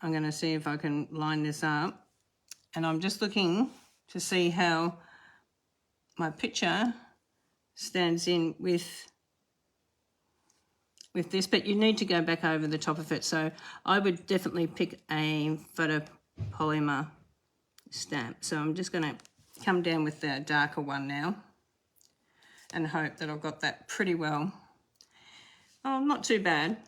I'm going to see if I can line this up. And I'm just looking to see how my picture stands in with this, but you need to go back over the top of it. So I would definitely pick a photopolymer stamp. So I'm just going to come down with the darker one now and hope that I've got that pretty well. Oh, not too bad.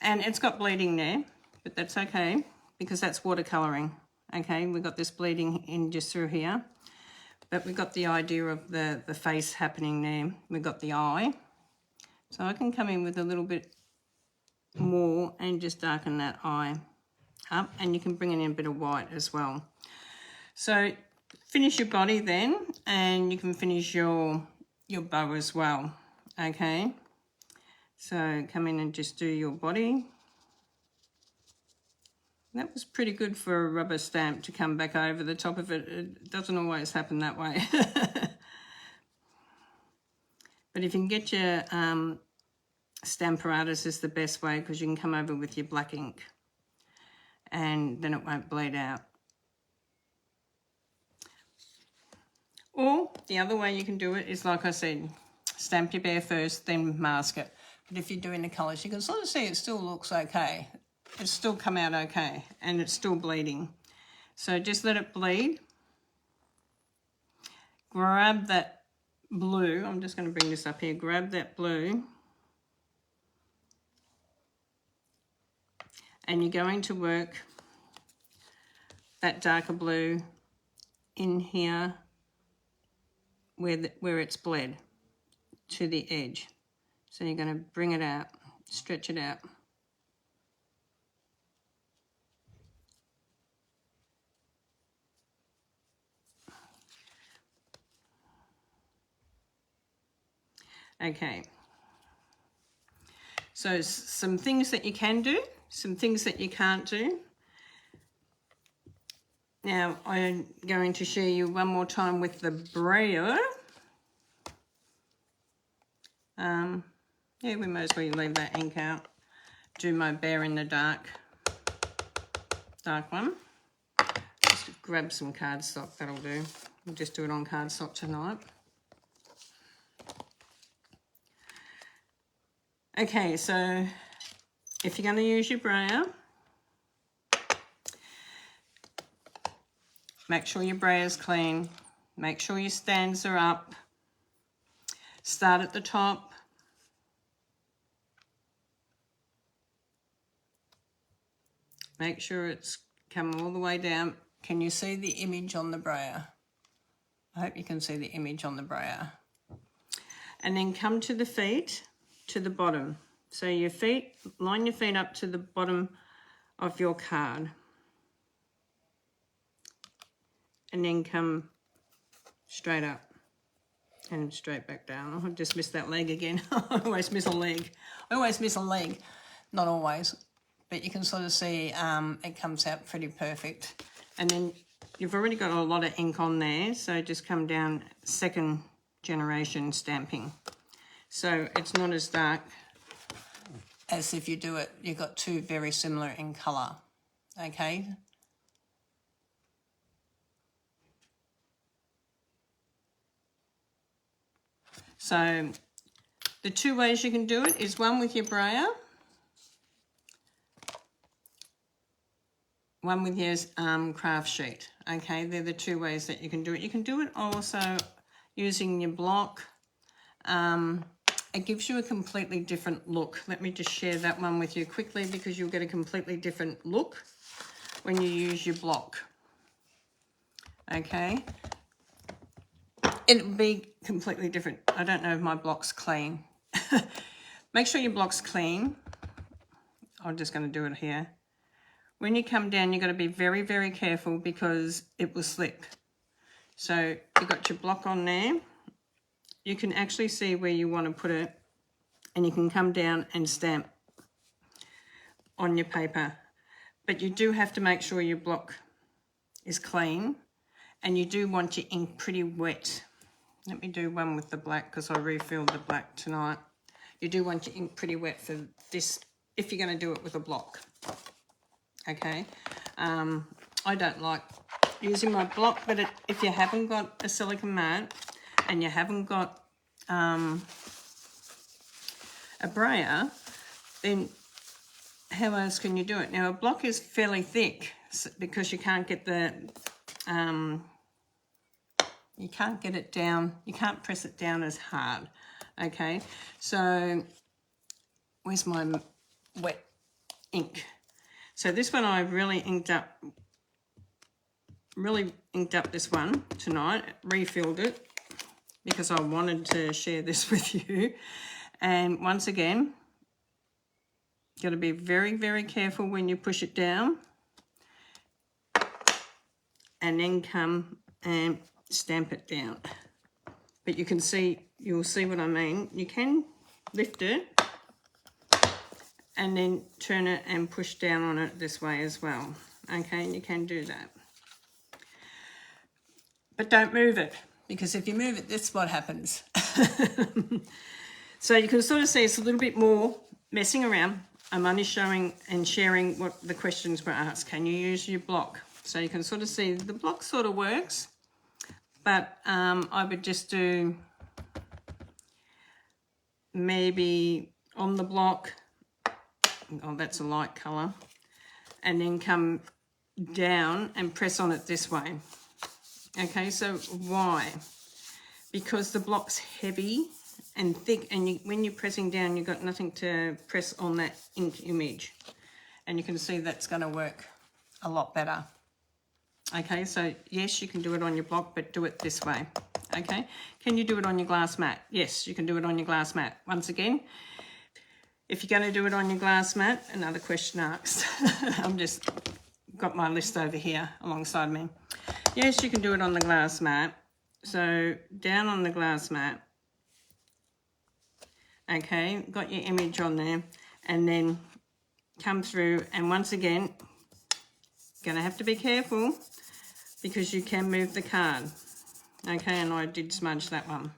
And it's got bleeding there, but that's okay because that's watercolouring. Okay, we've got this bleeding in just through here, but we've got the idea of the face happening there. We've got the eye. So I can come in with a little bit more and just darken that eye up, and you can bring in a bit of white as well. So finish your body then, and you can finish your bow as well, okay? So come in and just do your body. That was pretty good for a rubber stamp to come back over the top of it. It doesn't always happen that way. But if you can get your Stamparatus is the best way because you can come over with your black ink and then it won't bleed out. Or the other way you can do it is, like I said, stamp your bear first, then mask it. But if you're doing the colours, you can sort of see it still looks okay. It's still come out okay and it's still bleeding. So just let it bleed. Grab that blue. I'm just going to bring this up here. Grab that blue. And you're going to work that darker blue in here where it's bled to the edge. So you're going to bring it out, stretch it out. Okay. So some things that you can do, some things that you can't do. Now I'm going to show you one more time with the brayer. Yeah, we might as well leave that ink out. Do my bear in the dark one. Just grab some cardstock, that'll do. We'll just do it on cardstock tonight. Okay, so if you're going to use your brayer, make sure your brayer's clean. Make sure your stands are up. Start at the top. Make sure it's come all the way down. Can you see the image on the brayer? I hope you can see the image on the brayer. And then come to the feet, to the bottom. So your feet, line your feet up to the bottom of your card. And then come straight up and straight back down. I just missed that leg again. I always miss a leg. I always miss a leg. Not always. But you can sort of see it comes out pretty perfect. And then you've already got a lot of ink on there, so just come down second generation stamping. So it's not as dark as if you do it, you've got two very similar in colour, okay? So the two ways you can do it is one with your brayer, one with your craft sheet. Okay, they're the two ways that you can do it. You can do it also using your block. It gives you a completely different look. Let me just share that one with you quickly because you'll get a completely different look when you use your block. Okay, it'll be completely different. I don't know if my block's clean. Make sure your block's clean. I'm just going to do it here. When you come down, you've got to be very, very careful because it will slip. So you've got your block on there. You can actually see where you want to put it, and you can come down and stamp on your paper. But you do have to make sure your block is clean, and you do want your ink pretty wet. Let me do one with the black because I refilled the black tonight. You do want your ink pretty wet for this if you're going to do it with a block. Okay, I don't like using my block, but if you haven't got a silicone mat and you haven't got a brayer, then how else can you do it? Now a block is fairly thick because you can't get the you can't get it down, you can't press it down as hard. Okay, so where's my wet ink? So this one I really inked up this one tonight, refilled it because I wanted to share this with you. And once again, you've got to be very, very careful when you push it down and then come and stamp it down. But you can see, you'll see what I mean. You can lift it and then turn it and push down on it this way as well. Okay, you can do that. But don't move it, because if you move it, this is what happens. So you can sort of see it's a little bit more messing around. I'm only showing and sharing what the questions were asked. Can you use your block? So you can sort of see the block sort of works, but I would just do maybe on the block, oh, that's a light colour, and then come down and press on it this way. Okay, so why? Because the block's heavy and thick, and when you're pressing down, you've got nothing to press on that ink image. And you can see that's going to work a lot better. Okay, so yes, you can do it on your block, but do it this way. Okay, can you do it on your glass mat? Yes, you can do it on your glass mat. Once again, if you're going to do it on your glass mat, another question asked. I'm just got my list over here alongside me. Yes, you can do it on the glass mat. So down on the glass mat, okay, got your image on there, and then come through, and once again, gonna have to be careful because you can move the card. Okay, and I did smudge that one.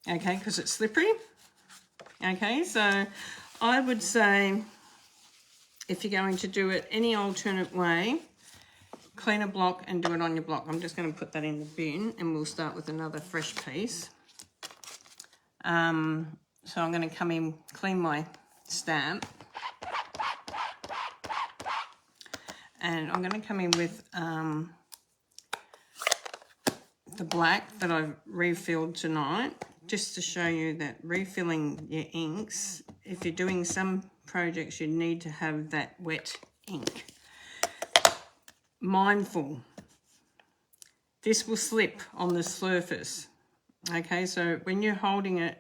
Okay, because it's slippery. Okay, so I would say if you're going to do it any alternate way, clean a block and do it on your block. I'm just going to put that in the bin and we'll start with another fresh piece. So I'm going to come in, clean my stamp. And I'm going to come in with the black that I've refilled tonight, just to show you that refilling your inks, if you're doing some projects, you need to have that wet ink. Mindful, this will slip on the surface. Okay, so when you're holding it,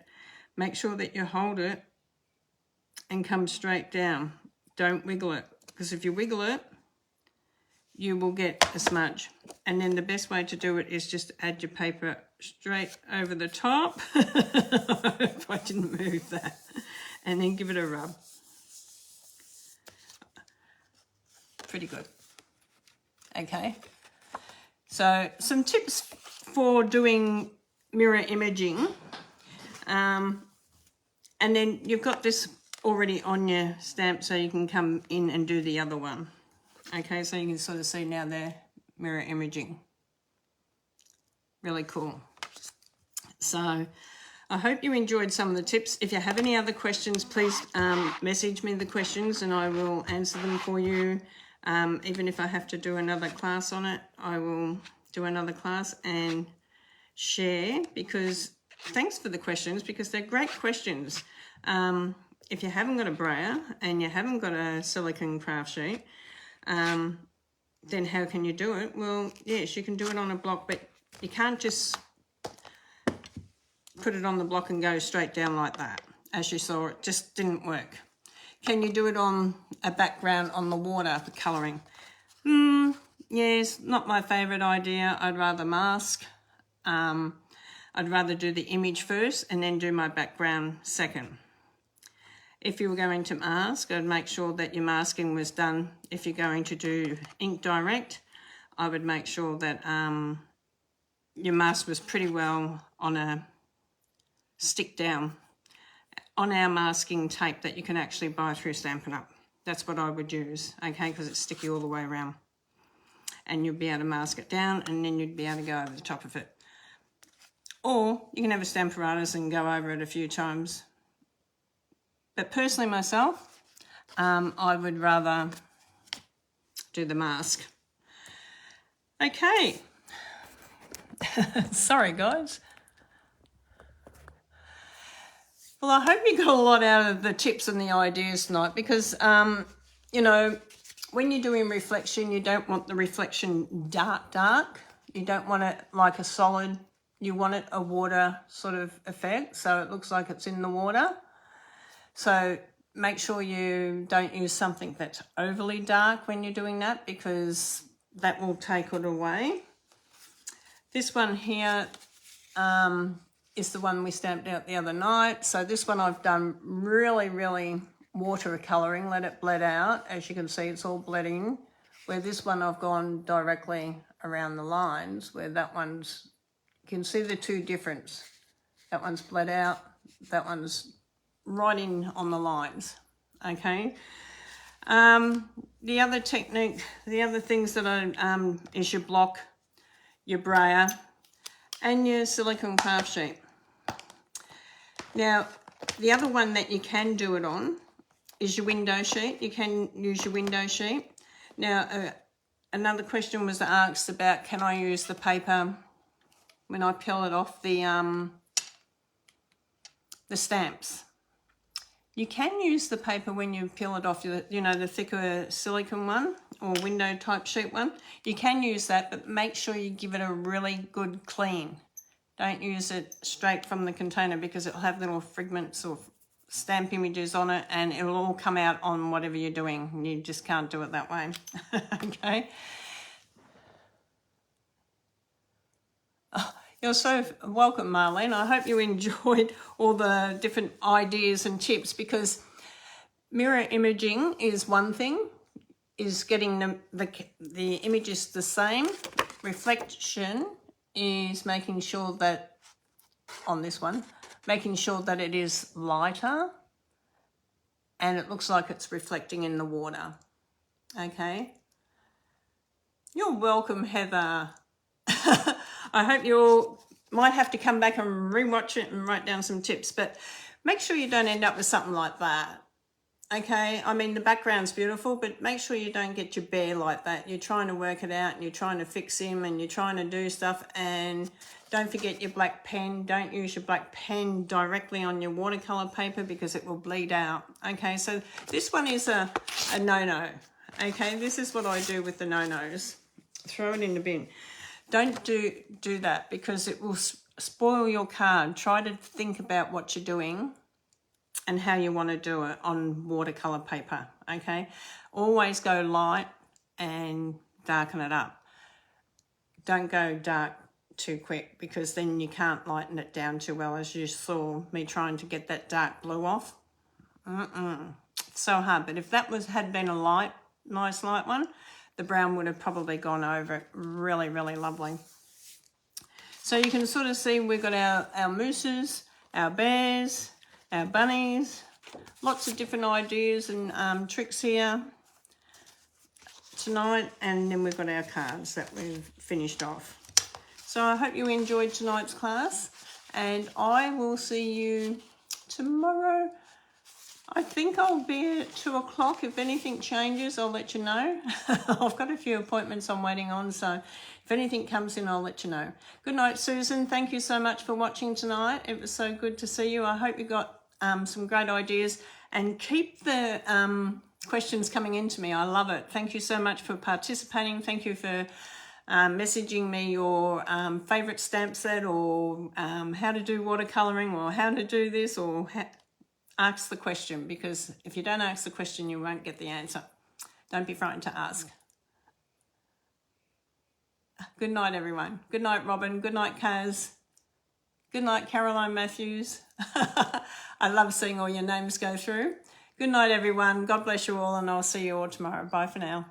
make sure that you hold it and come straight down. Don't wiggle it, because if you wiggle it, you will get a smudge. And then the best way to do it is just add your paper straight over the top. I hope I didn't move that. And then give it a rub. Pretty good. Okay. So some tips for doing mirror imaging. And then you've got this already on your stamp, so you can come in and do the other one. Okay, so you can sort of see now they're mirror imaging. Really cool. So I hope you enjoyed some of the tips. If you have any other questions, please message me the questions and I will answer them for you. Even if I have to do another class on it, I will do another class and share, because thanks for the questions, because they're great questions. If you haven't got a brayer and you haven't got a silicone craft sheet, then how can you do it? Well, yes, you can do it on a block, but you can't just put it on the block and go straight down like that. As you saw, it just didn't work. Can you do it on a background on the water for colouring? Yes, not my favourite idea. I'd rather mask. I'd rather do the image first and then do my background second. If you were going to mask, I'd make sure that your masking was done. If you're going to do ink direct, I would make sure that your mask was pretty well on a stick down, on our masking tape that you can actually buy through Stampin' Up. That's what I would use, okay, because it's sticky all the way around. And you'll be able to mask it down and then you'd be able to go over the top of it. Or you can have a Stamparatus and go over it a few times. But personally myself, I would rather do the mask. Okay. Sorry, guys. Well, I hope you got a lot out of the tips and the ideas tonight, because, you know, when you're doing reflection, you don't want the reflection dark. You don't want it like a solid. You want it a water sort of effect, so it looks like it's in the water. So make sure you don't use something that's overly dark when you're doing that, because that will take it away. This one here is the one we stamped out the other night. So this one I've done really watercolouring, let it bled out. As you can see, it's all blending. Where this one I've gone directly around the lines, where that one's, you can see the two difference. That one's bled out, that one's right in on the lines, okay? The other technique, the other things that I, is your block, your brayer, and your silicone craft sheet. Now, the other one that you can do it on is your window sheet. You can use your window sheet. Now, another question was asked about, can I use the paper when I peel it off the stamps? You can use the paper when you peel it off, you know, the thicker silicone one or window type sheet one. You can use that, but make sure you give it a really good clean. Don't use it straight from the container because it'll have little fragments or stamp images on it and it'll all come out on whatever you're doing. You just can't do it that way. Okay. You're so welcome, Marlene. I hope you enjoyed all the different ideas and tips, because mirror imaging is one thing, is getting the images the same. Reflection is making sure that, on this one, making sure that it is lighter and it looks like it's reflecting in the water. Okay. You're welcome, Heather. I hope you all might have to come back and rewatch it and write down some tips, but make sure you don't end up with something like that. Okay, I mean, the background's beautiful, but make sure you don't get your bear like that. You're trying to work it out and you're trying to fix him and you're trying to do stuff, and don't forget your black pen. Don't use your black pen directly on your watercolour paper because it will bleed out. Okay, so this one is a no-no. Okay, this is what I do with the no-nos. Throw it in the bin. Don't do that because it will spoil your card. Try to think about what you're doing and how you want to do it on watercolour paper, okay? Always go light and darken it up. Don't go dark too quick because then you can't lighten it down too well, as you saw me trying to get that dark blue off. It's so hard, but if that had been a nice light one, the brown would have probably gone over it. Really, really lovely. So you can sort of see we've got our mooses, our bears, our bunnies, lots of different ideas and tricks here tonight. And then we've got our cards that we've finished off. So I hope you enjoyed tonight's class, and I will see you tomorrow. I think I'll be at 2 o'clock. If anything changes, I'll let you know. I've got a few appointments I'm waiting on, so if anything comes in, I'll let you know. Good night, Susan. Thank you so much for watching tonight. It was so good to see you. I hope you got some great ideas, and keep the questions coming in to me. I love it. Thank you so much for participating. Thank you for messaging me your favourite stamp set, or how to do watercolouring, or how to do this, or ask the question, because if you don't ask the question, you won't get the answer. Don't be frightened to ask. Good night, everyone. Good night, Robin. Good night, Kaz. Good night, Caroline Matthews. I love seeing all your names go through. Good night, everyone. God bless you all, and I'll see you all tomorrow. Bye for now.